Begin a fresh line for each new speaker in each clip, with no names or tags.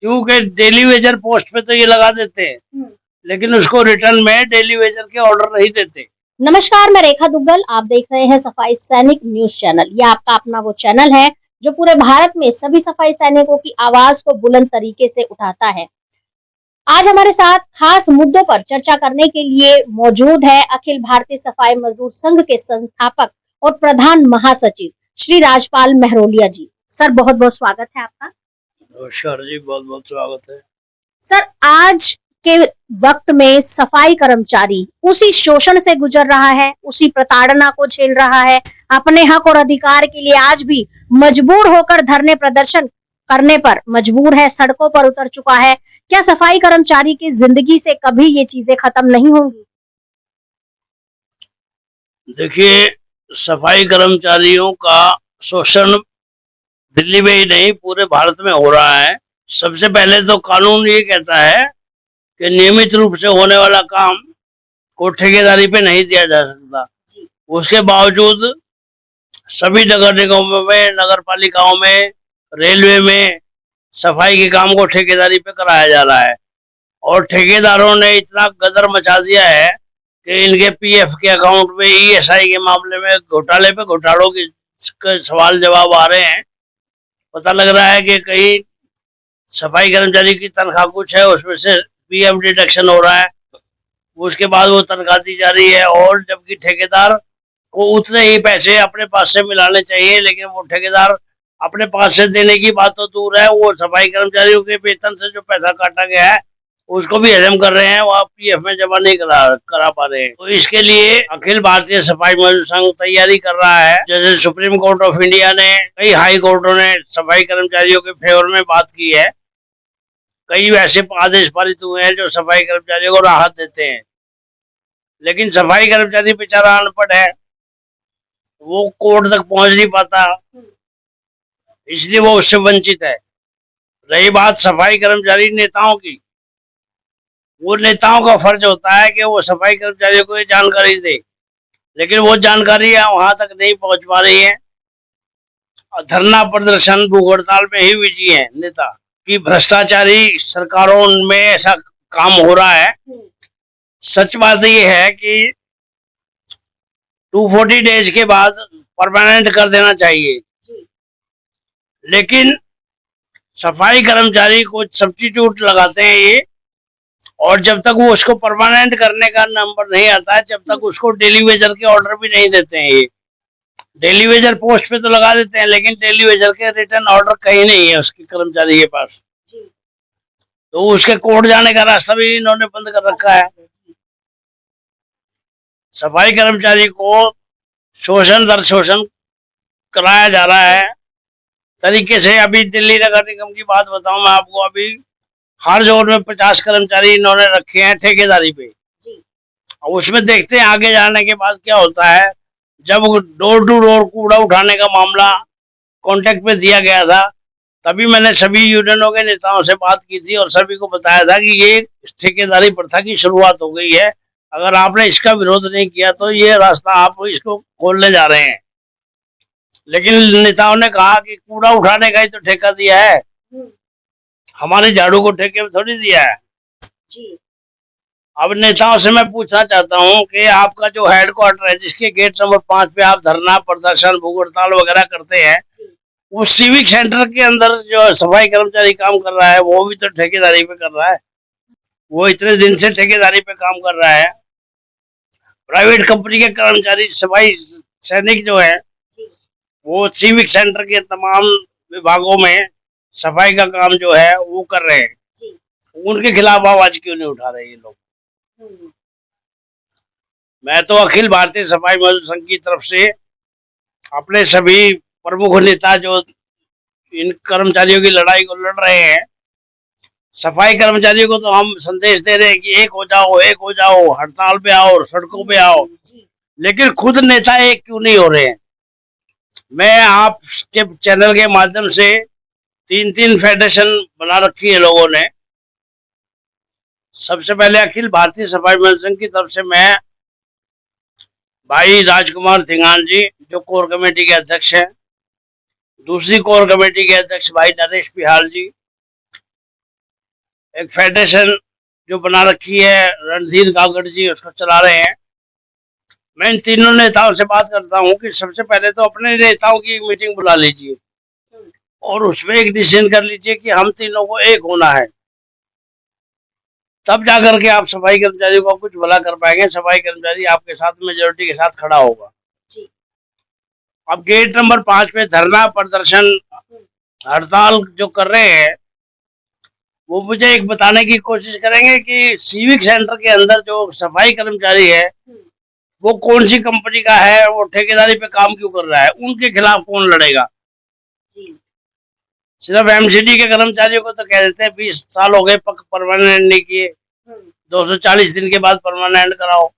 क्योंकि daily Vaser post पे तो ये लगा देते हैं, लेकिन उसको रिटर्न में डेली वेजर के ऑर्डर नहीं देते।
नमस्कार, मैं रेखा दुग्गल। आप देख रहे हैं सफाई सैनिक न्यूज चैनल। यह आपका अपना वो चैनल है जो पूरे भारत में सभी सफाई सैनिकों की आवाज को बुलंद तरीके से उठाता है। आज हमारे साथ खास मुद्दों पर चर्चा करने के लिए मौजूद है अखिल भारतीय सफाई मजदूर संघ के संस्थापक और प्रधान महासचिव श्री राजपाल महरोलिया जी। सर, बहुत बहुत स्वागत है आपका।
नमस्कार जी, बहुत बहुत स्वागत है।
सर, आज के वक्त में सफाई कर्मचारी उसी शोषण से गुजर रहा है, उसी प्रताड़ना को झेल रहा है। अपने हक और अधिकार के लिए आज भी मजबूर होकर धरने प्रदर्शन करने पर मजबूर है, सड़कों पर उतर चुका है। क्या सफाई कर्मचारी की जिंदगी से कभी ये चीजें खत्म नहीं होंगी?
देखिए, सफाई कर्मचारियों का शोषण दिल्ली में ही नहीं पूरे भारत में हो रहा है। सबसे पहले तो कानून ये कहता है कि नियमित रूप से होने वाला काम को ठेकेदारी पे नहीं दिया जा सकता। उसके बावजूद सभी नगर निगमों में, नगर पालिकाओं में, रेलवे में सफाई के काम को ठेकेदारी पे कराया जा रहा है और ठेकेदारों ने इतना गदर मचा दिया है कि इनके पीएफ के अकाउंट में ईएसआई के मामले में घोटाले पे घोटालों के सवाल जवाब आ रहे हैं। पता लग रहा है कि कहीं सफाई कर्मचारी की तनख्वाह कुछ है, उसमें से पीएफ डिडक्शन हो रहा है, उसके बाद वो तनख्वाह दी जा रही है, और जबकि ठेकेदार को उतने ही पैसे अपने पास से मिलाने चाहिए, लेकिन वो ठेकेदार अपने पास से देने की बात तो दूर है, वो सफाई कर्मचारियों के वेतन से जो पैसा काटा गया है उसको भी हजम कर रहे हैं, वहाँ पीएफ में जमा नहीं करा पा रहे हैं। तो इसके लिए अखिल भारतीय सफाई मजदूर संघ तैयारी कर रहा है। जैसे सुप्रीम कोर्ट ऑफ इंडिया ने, कई हाई कोर्टों ने सफाई कर्मचारियों के फेवर में बात की है। कई वैसे आदेश पारित हुए हैं जो सफाई कर्मचारियों को राहत देते हैं, लेकिन सफाई कर्मचारी बेचारा अनपढ़ है, वो कोर्ट तक पहुंच नहीं पाता, इसलिए वो उससे वंचित है। रही बात सफाई कर्मचारी नेताओं की, वो नेताओं का फर्ज होता है कि वो सफाई कर्मचारियों को ये जानकारी दे, लेकिन वो जानकारी वहां तक नहीं पहुंच पा रही है। धरना प्रदर्शन, भूख हड़ताल में ही बिजी है नेता कि भ्रष्टाचारी सरकारों में ऐसा काम हो रहा है। सच बात यह है कि 240 डेज के बाद परमानेंट कर देना चाहिए, लेकिन सफाई कर्मचारी को सब्स्टिट्यूट लगाते हैं ये, और जब तक वो उसको परमानेंट करने का नंबर नहीं आता है, जब तक उसको डेली वेजर के ऑर्डर भी नहीं देते हैं। ये डेली वेजर पोस्ट पे तो लगा देते हैं, लेकिन डेली वेजर के रिटर्न ऑर्डर कहीं नहीं है उसके कर्मचारी के पास। तो उसके कोर्ट जाने का रास्ता भी इन्होंने बंद कर रखा है। सफाई कर्मचारी को शोषण दर शोषण कराया जा रहा है तरीके से। अभी दिल्ली नगर निगम की बात बताऊं मैं आपको, अभी हर जोन में 50 कर्मचारी इन्होंने रखे हैं ठेकेदारी पे। उसमें देखते हैं आगे जाने के बाद क्या होता है। जब डोर टू डोर कूड़ा उठाने का मामला कॉन्टेक्ट पे दिया गया था, तभी मैंने सभी यूनियनों के नेताओं से बात की थी और सभी को बताया था कि ये ठेकेदारी प्रथा की शुरुआत हो गई है, अगर आपने इसका विरोध नहीं किया तो ये रास्ता आप इसको खोलने जा रहे हैं। लेकिन नेताओं ने कहा कि कूड़ा उठाने का ही तो ठेका दिया है, हमारे झाड़ू को ठेके में थोड़ी दिया है। अब नेताओं से मैं पूछना चाहता हूं कि आपका जो हेडक्वार्टर है, जिसके गेट नंबर 5 पे आप धरना प्रदर्शन, भूख हड़ताल वगैरह करते हैं, उस सिविक सेंटर के अंदर जो सफाई कर्मचारी काम कर रहा है वो भी तो ठेकेदारी पे कर रहा है। वो इतने दिन से ठेकेदारी पे काम कर रहा है। प्राइवेट कंपनी के कर्मचारी सफाई सैनिक जो है वो सिविक सेंटर के तमाम विभागों में सफाई का काम जो है वो कर रहे हैं। उनके खिलाफ आवाज क्यों नहीं उठा रहे ये लोग? मैं तो अखिल भारतीय सफाई मजदूर संघ की तरफ से अपने सभी प्रमुख नेता जो इन कर्मचारियों की लड़ाई को लड़ रहे हैं, सफाई कर्मचारियों को तो हम संदेश दे रहे हैं कि एक हो जाओ, एक हो जाओ, हड़ताल पे आओ, सड़कों पे आओ, लेकिन खुद नेता एक क्यों नहीं हो रहे हैं? मैं आपके चैनल के माध्यम से 3 फेडरेशन बना रखी है लोगों ने। सबसे पहले अखिल भारतीय सफाई मजदूर संघ की तरफ से मैं भाई राजकुमार सिंघान जी जो कोर कमेटी के अध्यक्ष हैं, दूसरी कोर कमेटी के अध्यक्ष भाई नरेश बिहार जी, एक फेडरेशन जो बना रखी है, रणधीर गागड़ जी उसको चला रहे हैं। मैं इन तीनों नेताओं से बात करता हूँ कि सबसे पहले तो अपने नेताओं की मीटिंग बुला लीजिए और उसमें एक डिसीजन कर लीजिए कि हम तीनों को एक होना है, तब जाकर के आप सफाई कर्मचारियों को कुछ भला कर पाएंगे। सफाई कर्मचारी आपके साथ मेजोरिटी के साथ खड़ा होगा। अब गेट नंबर 5 पे धरना प्रदर्शन हड़ताल जो कर रहे हैं, वो मुझे एक बताने की कोशिश करेंगे कि सिविक सेंटर के अंदर जो सफाई कर्मचारी है वो कौन सी कंपनी का है, वो ठेकेदारी पे काम क्यों कर रहा है, उनके खिलाफ कौन लड़ेगा। सिर्फ एमसीडी के कर्मचारियों को तो कह देते हैं 20 साल हो गए परमानेंट नहीं किए, 240 दिन के बाद परमानेंट कराओ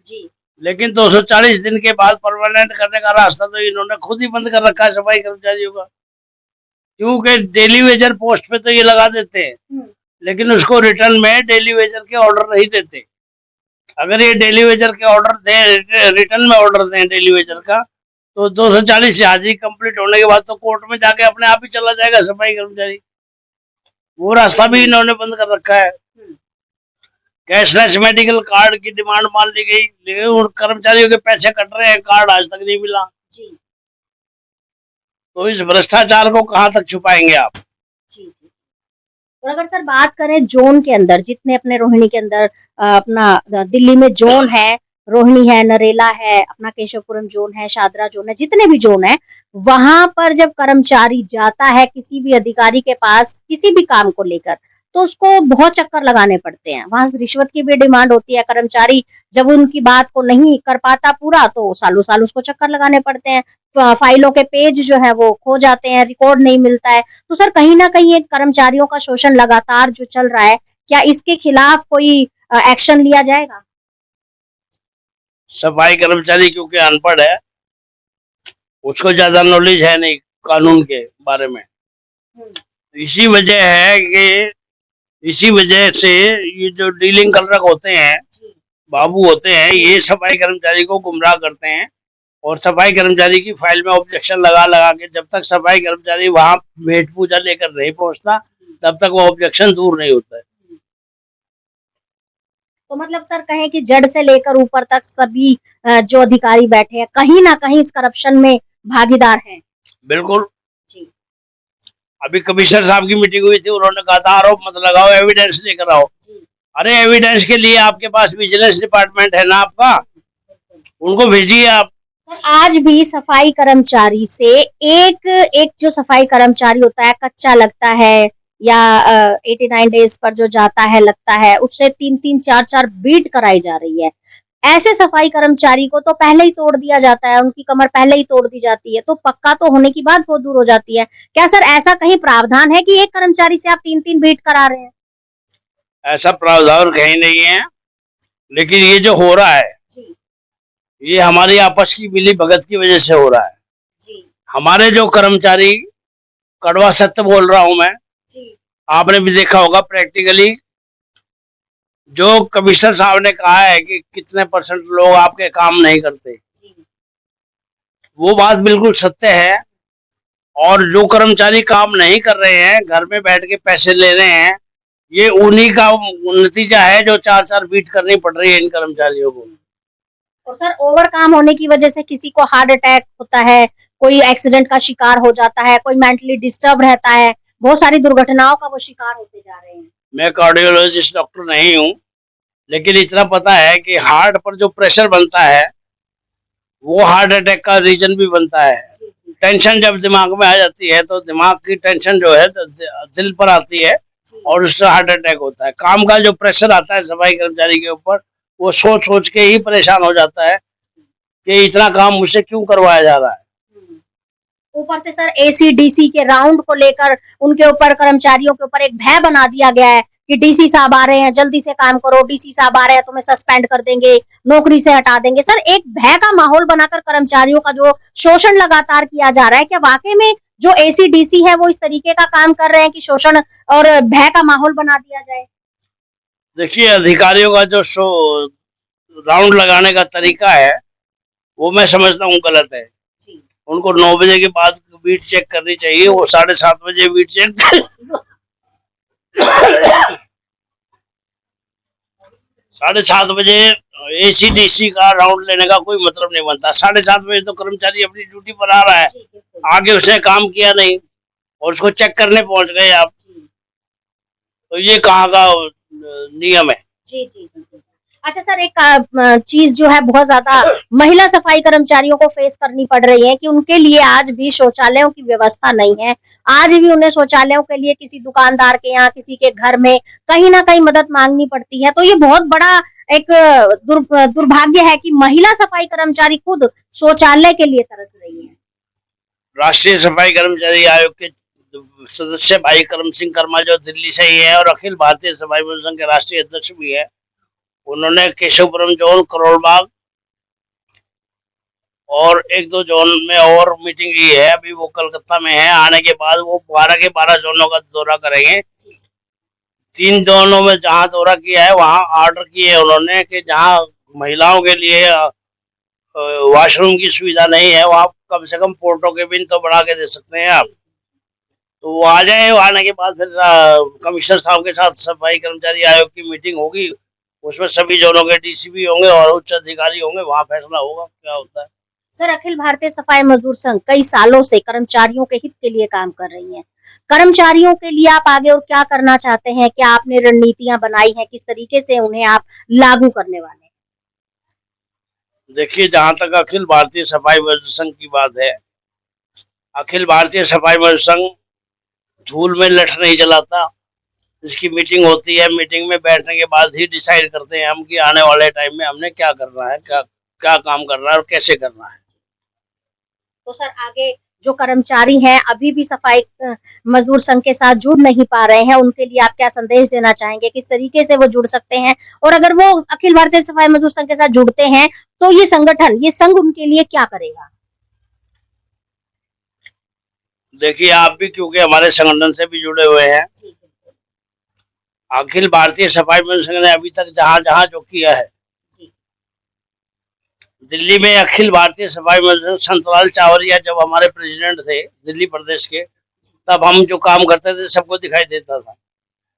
जी। लेकिन 240 दिन के बाद परमानेंट करने का रास्ता तो इन्होंने खुद ही बंद कर रखा है सफाई कर्मचारियों का, क्योंकि डेली वेजर पोस्ट पे तो ये लगा देते हैं लेकिन उसको रिटर्न में डेली वेजर के ऑर्डर नहीं देते। अगर ये डेली वेजर के ऑर्डर दे, रिटर्न में ऑर्डर दें डेली वेजर का, तो 240 हाजिरी कंप्लीट होने के बाद तो कोर्ट में जाके अपने आप ही चला जाएगा सफाई कर्मचारी। वो रास्ता भी इन्होंने बंद कर रखा है। कैशलेस मेडिकल कार्ड की डिमांड मान ली गई, लेकिन उन कर्मचारियों के पैसे कट रहे हैं, कार्ड आज तक नहीं मिला जी। तो इस भ्रष्टाचार को कहाँ तक छुपाएंगे आप जी।
और अगर सर बात करें जोन के अंदर, जितने अपने रोहिणी के अंदर अपना दिल्ली में जोन है, रोहिणी है, नरेला है, अपना केशवपुरम जोन है, शादरा जोन है, जितने भी जोन है, वहां पर जब कर्मचारी जाता है किसी भी अधिकारी के पास किसी भी काम को लेकर, तो उसको बहुत चक्कर लगाने पड़ते हैं। वहां रिश्वत की भी डिमांड होती है। कर्मचारी जब उनकी बात को नहीं कर पाता पूरा, तो सालों साल उसको चक्कर लगाने पड़ते हैं। फाइलों के पेज जो है वो खो जाते हैं, रिकॉर्ड नहीं मिलता है। तो सर कहीं ना कहीं एक कर्मचारियों का शोषण लगातार जो चल रहा है, क्या इसके खिलाफ कोई एक्शन लिया जाएगा?
सफाई कर्मचारी क्योंकि अनपढ़ है, उसको ज्यादा नॉलेज है नहीं कानून के बारे में, इसी वजह है कि इसी वजह से ये जो डीलिंग क्लर्क होते हैं, बाबू होते हैं, ये सफाई कर्मचारी को गुमराह करते हैं और सफाई कर्मचारी की फाइल में ऑब्जेक्शन लगा लगा के जब तक सफाई कर्मचारी वहां भेंट पूजा लेकर नहीं पहुंचता तब तक वो ऑब्जेक्शन दूर नहीं होता है।
तो मतलब सर कहें कि जड़ से लेकर ऊपर तक सभी जो अधिकारी बैठे हैं कहीं ना कहीं इस करप्शन में भागीदार हैं।
बिल्कुल जी। अभी कमिश्नर साहब की मीटिंग हुई थी, उन्होंने कहा था आरोप मत लगाओ, एविडेंस लेकर आओ। अरे एविडेंस के लिए आपके पास विजिलेंस डिपार्टमेंट है ना आपका, उनको भेजिए आप।
आज भी सफाई कर्मचारी से एक जो सफाई कर्मचारी होता है कच्चा लगता है या 89 डेज पर जो जाता है लगता है, उससे 3-3 4-4 बीट कराई जा रही है। ऐसे सफाई कर्मचारी को तो पहले ही तोड़ दिया जाता है, उनकी कमर पहले ही तोड़ दी जाती है, तो पक्का तो होने की बात बहुत दूर हो जाती है। क्या सर ऐसा कहीं प्रावधान है कि एक कर्मचारी से आप 3-3 बीट करा रहे हैं?
ऐसा प्रावधान कहीं नहीं है, लेकिन ये जो हो रहा है ये हमारी आपस की मिली भगत की वजह से हो रहा है जी। हमारे जो कर्मचारी, कड़वा सत्य बोल रहा हूं मैं जी। आपने भी देखा होगा प्रैक्टिकली, जो कमिश्नर साहब ने कहा है कि कितने % लोग आपके काम नहीं करते, वो बात बिल्कुल सत्य है। और जो कर्मचारी काम नहीं कर रहे हैं, घर में बैठ के पैसे ले रहे हैं, ये उन्हीं का नतीजा है जो 4-4 बीट करनी पड़ रही है इन कर्मचारियों को।
और सर ओवर काम होने की वजह से किसी को हार्ट अटैक होता है, कोई एक्सीडेंट का शिकार हो जाता है, कोई मेंटली डिस्टर्ब रहता है, बहुत सारी दुर्घटनाओं का वो शिकार होते जा रहे हैं।
मैं कार्डियोलॉजिस्ट डॉक्टर नहीं हूँ, लेकिन इतना पता है कि हार्ट पर जो प्रेशर बनता है वो हार्ट अटैक का रीजन भी बनता है। टेंशन जब दिमाग में आ जाती है तो दिमाग की टेंशन जो है दिल पर आती है और उससे हार्ट अटैक होता है। काम का जो प्रेशर आता है सफाई कर्मचारी के ऊपर, वो सोच सोच के ही परेशान हो जाता है कि इतना काम मुझसे क्यों करवाया जा रहा है।
ऊपर से सर एसीडीसी के राउंड को लेकर उनके ऊपर, कर्मचारियों के ऊपर एक भय बना दिया गया है कि डीसी साहब आ रहे हैं, जल्दी से काम करो, डीसी साहब आ रहे हैं तुम्हें सस्पेंड कर देंगे, नौकरी से हटा देंगे। सर एक भय का माहौल बनाकर कर्मचारियों का जो शोषण लगातार किया जा रहा है, क्या वाकई में जो एसीडीसी है वो इस तरीके का काम कर रहे हैं कि शोषण और भय का माहौल बना दिया जाए?
देखिए, अधिकारियों का जो राउंड लगाने का तरीका है वो मैं समझता हूँ गलत है। उनको 9 बजे के बाद बीट चेक करनी चाहिए, वो 7:30 बजे बीट चेक 7:30 बजे ACDC का राउंड लेने का कोई मतलब नहीं बनता। 7:30 बजे तो कर्मचारी अपनी ड्यूटी पर आ रहा है,
जी बिल्कुल।
आगे उसने काम किया नहीं और उसको चेक करने पहुंच गए आप,
जी
तो ये कहाँ का नियम है।
जी जी बिल्कुल। अच्छा सर, एक चीज जो है बहुत ज्यादा महिला सफाई कर्मचारियों को फेस करनी पड़ रही है कि उनके लिए आज भी शौचालयों की व्यवस्था नहीं है। आज भी उन्हें शौचालयों के लिए किसी दुकानदार के यहाँ, किसी के घर में कहीं ना कहीं मदद मांगनी पड़ती है। तो ये बहुत बड़ा एक दुर्भाग्य है कि महिला सफाई कर्मचारी खुद शौचालय के लिए तरस रही है।
राष्ट्रीय सफाई कर्मचारी आयोग के सदस्य भाई करम सिंह कर्मा जो दिल्ली से ही है और अखिल भारतीय सफाई मजदूर संघ के राष्ट्रीय अध्यक्ष भी है, उन्होंने केशवपुरम जोन, करोलबाग और 1-2 जोन में और मीटिंग ली है। अभी वो कलकत्ता में है, आने के बाद वो 12 के 12 जोनों का दौरा करेंगे। 3 जोनों में जहाँ दौरा किया है वहाँ ऑर्डर किए है उन्होंने कि जहाँ महिलाओं के लिए वॉशरूम की सुविधा नहीं है वहाँ कम से कम पोर्टो केबिन तो बना के दे सकते हैं आप। तो वो आ जाए, आने के बाद फिर कमिश्नर साहब के साथ सफाई कर्मचारी आयोग की मीटिंग होगी, उसमें सभी जोनों के डीसीपी होंगे और उच्च अधिकारी होंगे, वहाँ फैसला होगा क्या होता है।
सर, अखिल भारतीय सफाई मजदूर संघ कई सालों से कर्मचारियों के हित के लिए काम कर रही है। कर्मचारियों के लिए आप आगे और क्या करना चाहते हैं? क्या आपने रणनीतियां बनाई हैं? किस तरीके से उन्हें आप लागू करने वाले हैं?
देखिए, जहाँ तक अखिल भारतीय सफाई मजदूर संघ की बात है, अखिल भारतीय सफाई मजदूर संघ धूल में लठ नहीं जलाता। इसकी मीटिंग होती है, मीटिंग में बैठने के बाद ही डिसाइड करते हैं हम कि आने वाले टाइम में हमने क्या करना है, क्या क्या काम करना है और कैसे करना है।
तो सर, आगे जो कर्मचारी हैं अभी भी सफाई मजदूर संघ के साथ जुड़ नहीं पा रहे हैं, उनके लिए आप क्या संदेश देना चाहेंगे? किस तरीके से वो जुड़ सकते हैं? और अगर वो अखिल भारतीय सफाई मजदूर संघ के साथ जुड़ते हैं तो ये संगठन, ये संघ उनके लिए क्या करेगा?
देखिए, आप भी क्योंकि हमारे संगठन से भी जुड़े हुए हैं, अखिल भारतीय सफाई मजदूर संघ ने अभी तक जहाँ जहाँ जो किया है, दिल्ली में अखिल भारतीय सफाई मजदूर संतलाल चावरिया जब हमारे प्रेसिडेंट थे दिल्ली प्रदेश के, तब हम जो काम करते थे सबको दिखाई देता था।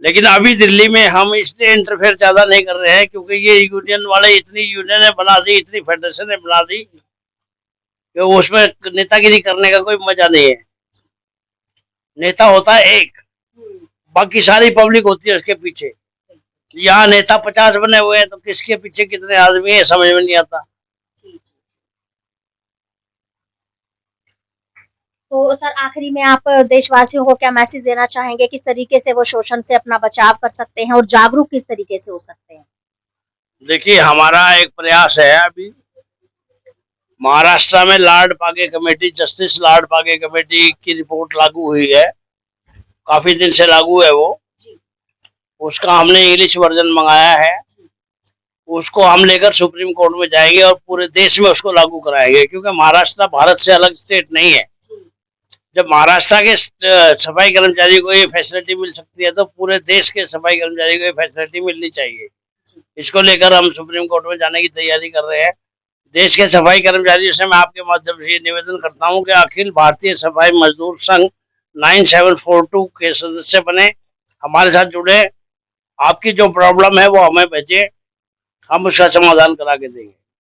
लेकिन अभी दिल्ली में हम इसलिए इंटरफेयर ज्यादा नहीं कर रहे हैं क्योंकि ये यूनियन वाले इतनी यूनियन बना दी, इतनी फेडरेशन बना दी कि उसमें नेतागिरी करने का कोई मजा नहीं है। नेता होता है एक, बाकी सारी पब्लिक होती है उसके पीछे। यहाँ नेता 50 बने हुए हैं तो किसके पीछे कितने आदमी है समझ में नहीं आता।
तो सर, आखिरी में आप देशवासियों को क्या मैसेज देना चाहेंगे? किस तरीके से वो शोषण से अपना बचाव कर सकते हैं और जागरूक किस तरीके से हो सकते हैं?
देखिए, हमारा एक प्रयास है अभी महाराष्ट्र में लॉर्ड पागे कमेटी, जस्टिस लॉर्ड पागे कमेटी की रिपोर्ट लागू हुई है, काफी दिन से लागू है वो। उसका हमने इंग्लिश वर्जन मंगाया है, उसको हम लेकर सुप्रीम कोर्ट में जाएंगे और पूरे देश में उसको लागू कराएंगे क्योंकि महाराष्ट्र भारत से अलग स्टेट नहीं है। जब महाराष्ट्र के सफाई कर्मचारी को ये फैसिलिटी मिल सकती है तो पूरे देश के सफाई कर्मचारी को ये फैसिलिटी मिलनी चाहिए। इसको लेकर हम सुप्रीम कोर्ट में जाने की तैयारी कर रहे हैं। देश के सफाई कर्मचारियों से मैं आपके माध्यम से ये निवेदन करता हूँ कि अखिल भारतीय सफाई मजदूर संघ 9742 के सदस्य बने, हमारे साथ जुड़े, आपकी जो प्रॉब्लम है वो हमें भेजे, हम उसका समाधान करा के देंगे।